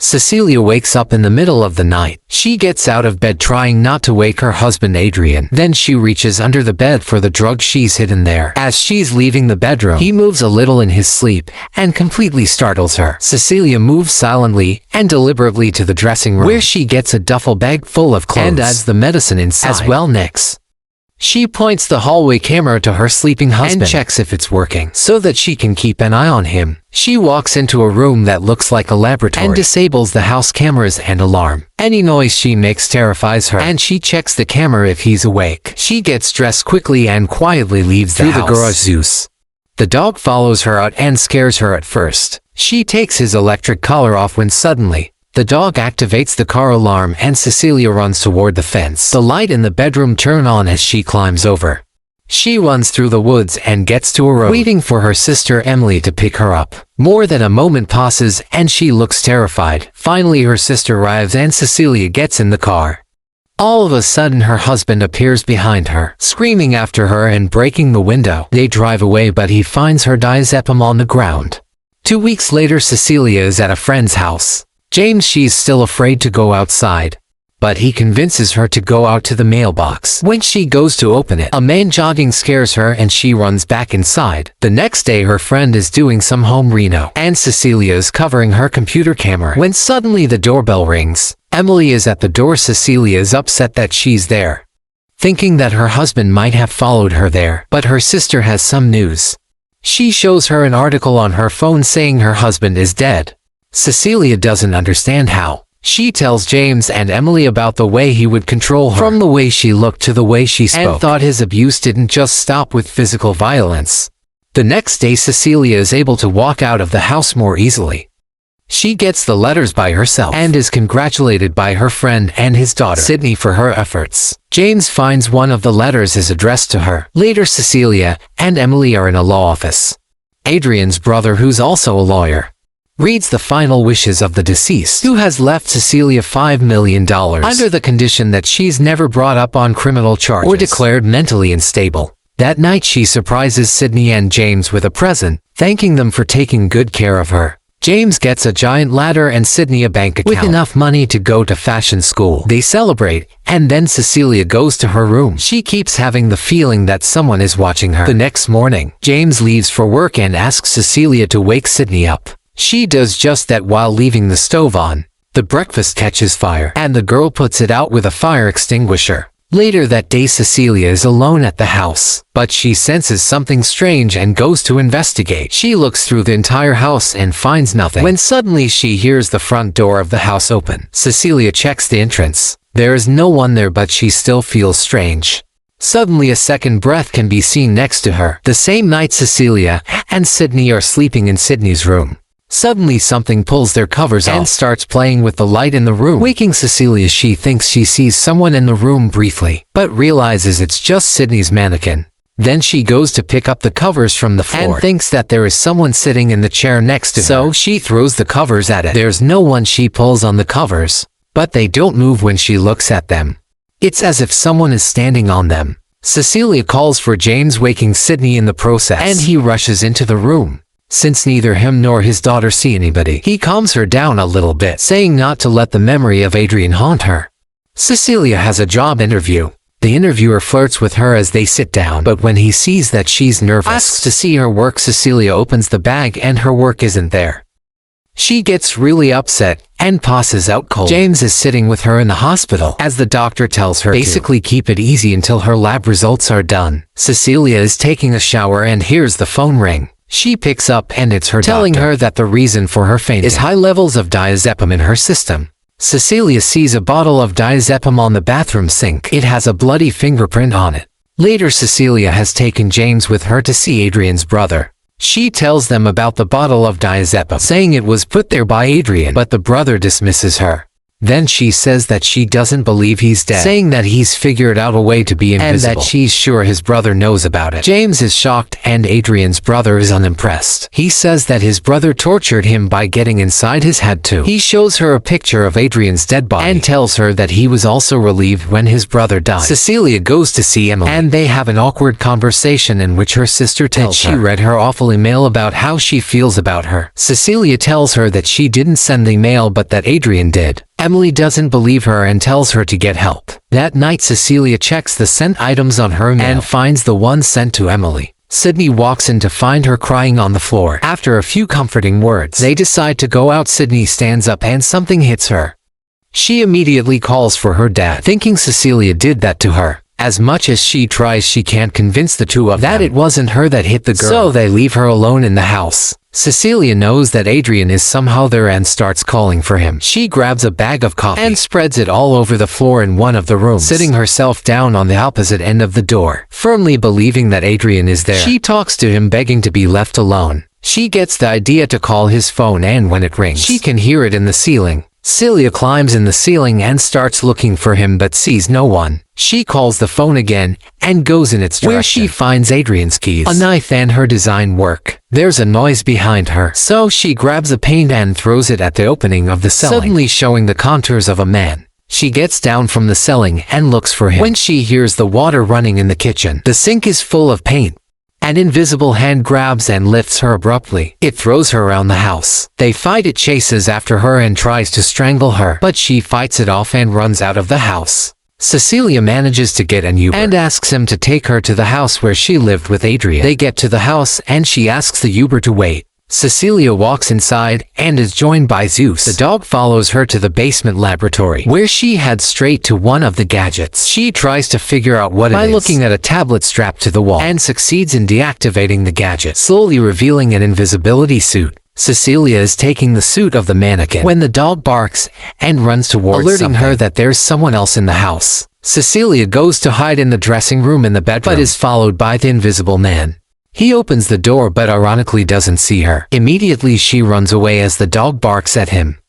Cecilia wakes up in the middle of the night. She gets out of bed trying not to wake her husband Adrian. Then she reaches under the bed for the drug she's hidden there. As she's leaving the bedroom, he moves a little in his sleep and completely startles her. Cecilia moves silently and deliberately to the dressing room, where she gets a duffel bag full of clothes and adds the medicine inside as well. Next, she points the hallway camera to her sleeping husband and checks if it's working, so that she can keep an eye on him. She walks into a room that looks like a laboratory and disables the house cameras and alarm. Any noise she makes terrifies her, and she checks the camera if he's awake. She gets dressed quickly and quietly leaves the house. Through the garage Zeus. The dog follows her out and scares her at first. She takes his electric collar off when suddenly, the dog activates the car alarm and Cecilia runs toward the fence. The light in the bedroom turns on as she climbs over. She runs through the woods and gets to a road, waiting for her sister Emily to pick her up. More than a moment passes and she looks terrified. Finally her sister arrives and Cecilia gets in the car. All of a sudden her husband appears behind her, screaming after her and breaking the window. They drive away but he finds her diazepam on the ground. 2 weeks later Cecilia is at a friend's house. James, she's still afraid to go outside, but he convinces her to go out to the mailbox. When she goes to open it, a man jogging scares her and she runs back inside. The next day her friend is doing some home reno, and Cecilia is covering her computer camera when suddenly the doorbell rings. Emily is at the door. Cecilia is upset that she's there, thinking that her husband might have followed her there, but her sister has some news. She shows her an article on her phone saying her husband is dead. Cecilia doesn't understand how. She tells James and Emily about the way he would control her, from the way she looked to the way she spoke, and thought his abuse didn't just stop with physical violence. The next day Cecilia is able to walk out of the house more easily. She gets the letters by herself and is congratulated by her friend and his daughter, Sydney, for her efforts. James finds one of the letters is addressed to her. Later Cecilia and Emily are in a law office. Adrian's brother, who's also a lawyer, reads the final wishes of the deceased, who has left Cecilia $5 million under the condition that she's never brought up on criminal charges or declared mentally unstable. That night she surprises Sydney and James with a present, thanking them for taking good care of her. James gets a giant ladder and Sydney a bank account with enough money to go to fashion school. They celebrate, and then Cecilia goes to her room. She keeps having the feeling that someone is watching her. The next morning, James leaves for work and asks Cecilia to wake Sydney up. She does just that while leaving the stove on. The breakfast catches fire, and the girl puts it out with a fire extinguisher. Later that day Cecilia is alone at the house, but she senses something strange and goes to investigate. She looks through the entire house and finds nothing, when suddenly she hears the front door of the house open. Cecilia checks the entrance. There is no one there, but she still feels strange. Suddenly a second breath can be seen next to her. The same night Cecilia and Sydney are sleeping in Sydney's room. Suddenly something pulls their covers off and starts playing with the light in the room. Waking Cecilia, she thinks she sees someone in the room briefly, but realizes it's just Sydney's mannequin. Then she goes to pick up the covers from the floor and thinks that there is someone sitting in the chair next to her. So she throws the covers at it. There's no one. She pulls on the covers, but they don't move when she looks at them. It's as if someone is standing on them. Cecilia calls for James, waking Sydney in the process, and he rushes into the room. Since neither him nor his daughter see anybody, he calms her down a little bit, saying not to let the memory of Adrian haunt her. Cecilia has a job interview. The interviewer flirts with her as they sit down, but when he sees that she's nervous, asks to see her work. Cecilia opens the bag and her work isn't there. She gets really upset and passes out cold. James is sitting with her in the hospital, as the doctor tells her basically keep it easy until her lab results are done. Cecilia is taking a shower and hears the phone ring. She picks up and it's her telling her that the reason for her fainting is high levels of diazepam in her system. Cecilia sees a bottle of diazepam on the bathroom sink. It has a bloody fingerprint on it. Later Cecilia has taken James with her to see Adrian's brother. She tells them about the bottle of diazepam, saying it was put there by Adrian, but the brother dismisses her. Then she says that she doesn't believe he's dead, saying that he's figured out a way to be invisible, and that she's sure his brother knows about it. James is shocked and Adrian's brother is unimpressed. He says that his brother tortured him by getting inside his head too. He shows her a picture of Adrian's dead body and tells her that he was also relieved when his brother died. Cecilia goes to see Emily and they have an awkward conversation in which her sister tells her she read her awful email about how she feels about her. Cecilia tells her that she didn't send the email but that Adrian did. Emily doesn't believe her and tells her to get help. That night Cecilia checks the sent items on her email and finds the one sent to Emily. Sydney walks in to find her crying on the floor. After a few comforting words, they decide to go out. Sydney stands up and something hits her. She immediately calls for her dad, thinking Cecilia did that to her. As much as she tries, she can't convince the two of them that it wasn't her that hit the girl, so they leave her alone in the house. Cecilia knows that Adrian is somehow there and starts calling for him. She grabs a bag of coffee and spreads it all over the floor in one of the rooms, sitting herself down on the opposite end of the door. Firmly believing that Adrian is there, she talks to him, begging to be left alone. She gets the idea to call his phone, and when it rings, she can hear it in the ceiling. Celia climbs in the ceiling and starts looking for him but sees no one. She calls the phone again and goes in its direction, where she finds Adrian's keys, a knife, and her design work. There's a noise behind her, so she grabs a paint and throws it at the opening of the ceiling, suddenly showing the contours of a man. She gets down from the ceiling and looks for him when she hears the water running in the kitchen. The sink is full of paint. An invisible hand grabs and lifts her abruptly. It throws her around the house. They fight. It chases after her and tries to strangle her, but she fights it off and runs out of the house. Cecilia manages to get an Uber and asks him to take her to the house where she lived with Adrian. They get to the house and she asks the Uber to wait. Cecilia walks inside and is joined by Zeus. The dog follows her to the basement laboratory, where she heads straight to one of the gadgets. She tries to figure out what it is by looking at a tablet strapped to the wall and succeeds in deactivating the gadget, slowly revealing an invisibility suit. Cecilia is taking the suit of the mannequin when the dog barks and runs towards alerting her that there's someone else in the house. Cecilia goes to hide in the dressing room in the bedroom, but is followed by the invisible man. He opens the door but ironically doesn't see her. Immediately she runs away as the dog barks at him.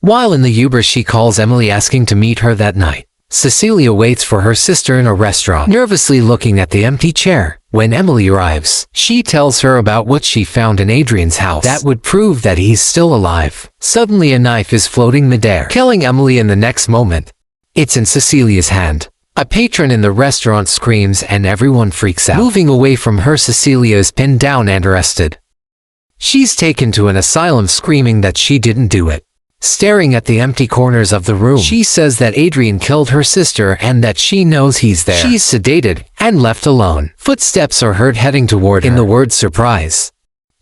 While in the Uber, she calls Emily asking to meet her that night. Cecilia waits for her sister in a restaurant, nervously looking at the empty chair. When Emily arrives, she tells her about what she found in Adrian's house that would prove that he's still alive. Suddenly a knife is floating midair, killing Emily in the next moment. It's in Cecilia's hand. A patron in the restaurant screams and everyone freaks out. Moving away from her, Cecilia is pinned down and arrested. She's taken to an asylum screaming that she didn't do it. Staring at the empty corners of the room, she says that Adrian killed her sister and that she knows he's there. She's sedated and left alone. Footsteps are heard heading toward her. In the word surprise,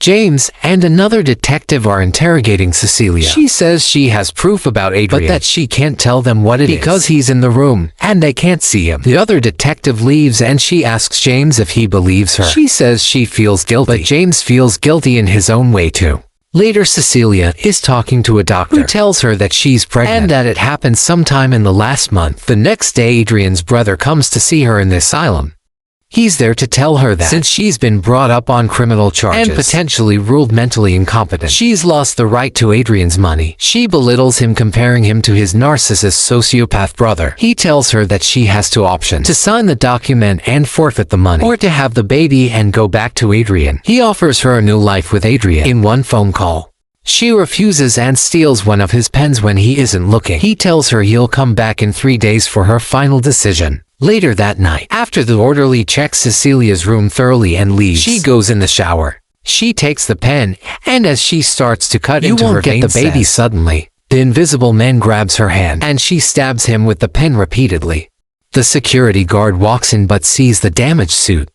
James and another detective are interrogating Cecilia. She says she has proof about Adrian, but that she can't tell them what it is because he's in the room and they can't see him. The other detective leaves and she asks James if he believes her. She says she feels guilty, but James feels guilty in his own way too. Later, Cecilia is talking to a doctor who tells her that she's pregnant and that it happened sometime in the last month. The next day, Adrian's brother comes to see her in the asylum. He's there to tell her that since she's been brought up on criminal charges and potentially ruled mentally incompetent, she's lost the right to Adrian's money. She belittles him, comparing him to his narcissist sociopath brother. He tells her that she has two options: to sign the document and forfeit the money, or to have the baby and go back to Adrian. He offers her a new life with Adrian in one phone call. She refuses and steals one of his pens when he isn't looking. He tells her he'll come back in 3 days for her final decision. Later that night, after the orderly checks Cecilia's room thoroughly and leaves, she goes in the shower. She takes the pen, and as she starts to cut into her veins, the baby suddenly, the invisible man grabs her hand, and she stabs him with the pen repeatedly. The security guard walks in but sees the damaged suit.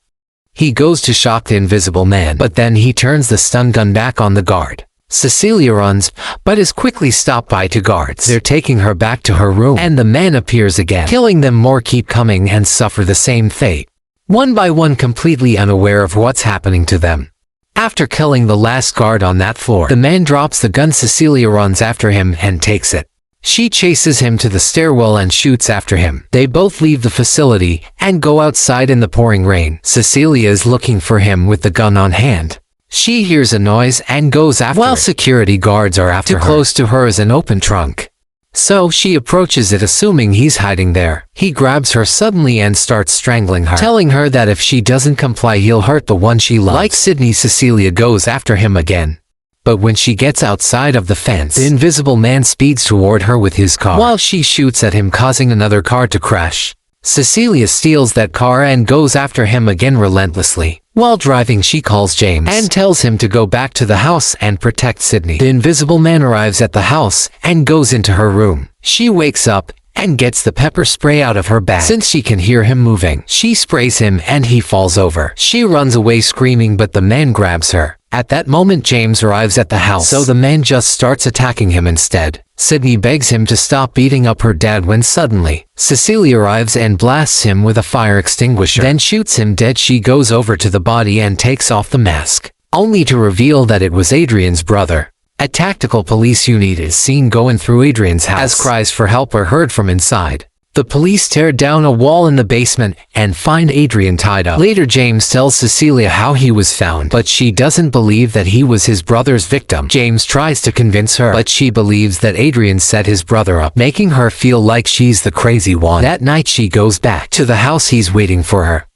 He goes to shock the invisible man, but then he turns the stun gun back on the guard. Cecilia runs, but is quickly stopped by two guards. They're taking her back to her room, and the man appears again, killing them. More keep coming and suffer the same fate, one by one, completely unaware of what's happening to them. After killing the last guard on that floor, the man drops the gun. Cecilia runs after him and takes it. She chases him to the stairwell and shoots after him. They both leave the facility and go outside in the pouring rain. Cecilia is looking for him with the gun on hand. She hears a noise and goes after it, while security guards are after her. Too close to her is an open trunk. So she approaches it assuming he's hiding there. He grabs her suddenly and starts strangling her, telling her that if she doesn't comply he'll hurt the one she loves. Like Sydney, Cecilia goes after him again. But when she gets outside of the fence, the invisible man speeds toward her with his car, while she shoots at him, causing another car to crash. Cecilia steals that car and goes after him again relentlessly. While driving, she calls James and tells him to go back to the house and protect Sydney. The invisible man arrives at the house and goes into her room. She wakes up and gets the pepper spray out of her bag. Since she can hear him moving, she sprays him and he falls over. She runs away screaming, but the man grabs her. At that moment, James arrives at the house, so the man just starts attacking him instead. Sydney begs him to stop beating up her dad when suddenly, Cecilia arrives and blasts him with a fire extinguisher, then shoots him dead. She goes over to the body and takes off the mask, only to reveal that it was Adrian's brother. A tactical police unit is seen going through Adrian's house as cries for help are heard from inside. The police tear down a wall in the basement and find Adrian tied up. Later, James tells Cecilia how he was found, but she doesn't believe that he was his brother's victim. James tries to convince her, but she believes that Adrian set his brother up, making her feel like she's the crazy one. That night, she goes back to the house. He's waiting for her,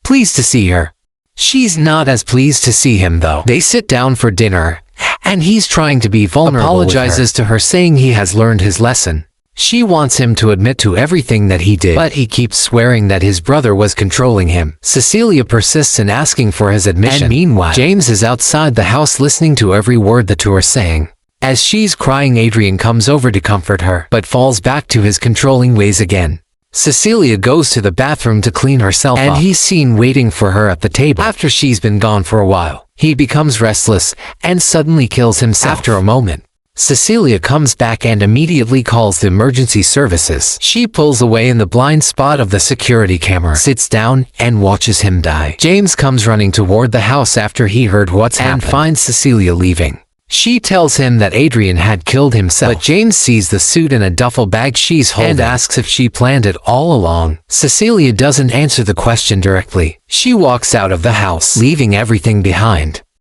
pleased to see her. She's not as pleased to see him though. They sit down for dinner, and he's trying to be vulnerable, apologizes to her, saying he has learned his lesson. She wants him to admit to everything that he did, but he keeps swearing that his brother was controlling him. Cecilia persists in asking for his admission, and meanwhile, James is outside the house listening to every word the two are saying. As she's crying, Adrian comes over to comfort her, but falls back to his controlling ways again. Cecilia goes to the bathroom to clean herself up, and he's seen waiting for her at the table after she's been gone for a while. He becomes restless and suddenly kills himself. After a moment, Cecilia comes back and immediately calls the emergency services. She pulls away in the blind spot of the security camera, sits down, and watches him die. James comes running toward the house after he heard what's happened and finds Cecilia leaving. She tells him that Adrian had killed himself, but James sees the suit in a duffel bag she's holding and asks if she planned it all along. Cecilia doesn't answer the question directly. She walks out of the house, leaving everything behind.